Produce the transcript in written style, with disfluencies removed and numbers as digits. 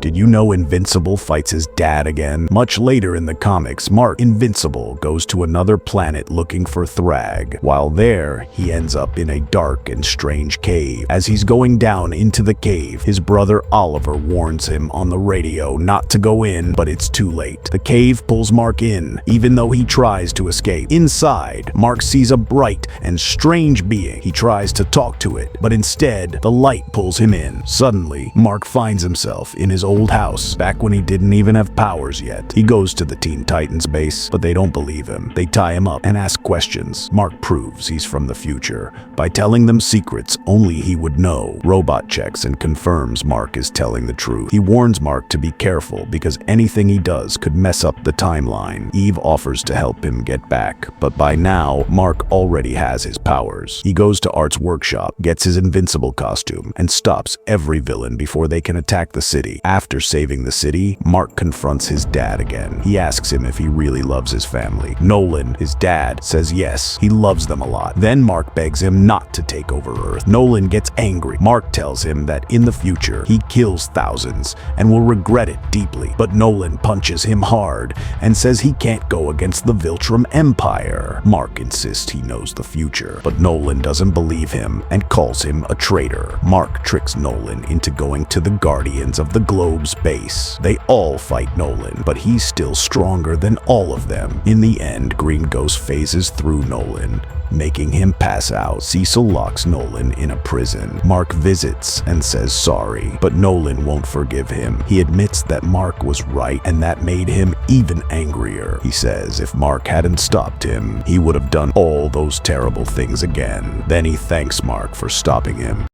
Did you know Invincible fights his dad again? Much later in the comics, Mark, Invincible, goes to another planet looking for Thragg. While there, he ends up in a dark and strange cave. As he's going down into the cave, his brother Oliver warns him on the radio not to go in, but it's too late. The cave pulls Mark in, even though he tries to escape. Inside, Mark sees a bright and strange being. He tries to talk to it, but instead, the light pulls him in. Suddenly, Mark finds himself in his old house, back when he didn't even have powers yet. He goes to the Teen Titans base, but they don't believe him. They tie him up and ask questions. Mark proves he's from the future by telling them secrets only he would know. Robot checks and confirms Mark is telling the truth. He warns Mark to be careful because anything he does could mess up the timeline. Eve offers to help him get back, but by now, Mark already has his powers. He goes to Art's workshop, gets his invincible costume, and stops every villain before they can attack the city. After saving the city, Mark confronts his dad again. He asks him if he really loves his family. Nolan, his dad, says yes, he loves them a lot. Then Mark begs him not to take over Earth. Nolan gets angry. Mark tells him that in the future, he kills thousands and will regret it deeply. But Nolan punches him hard and says he can't go against the Viltrum Empire. Mark insists he knows the future, but Nolan doesn't believe him and calls him a traitor. Mark tricks Nolan into going to the Guardians of the Globe's base. They all fight Nolan, but he's still stronger than all of them. In the end, Green Ghost phases through Nolan, making him pass out. Cecil locks Nolan in a prison. Mark visits and says sorry, but Nolan won't forgive him. He admits that Mark was right, and that made him even angrier. He says if Mark hadn't stopped him, he would have done all those terrible things again. Then he thanks Mark for stopping him.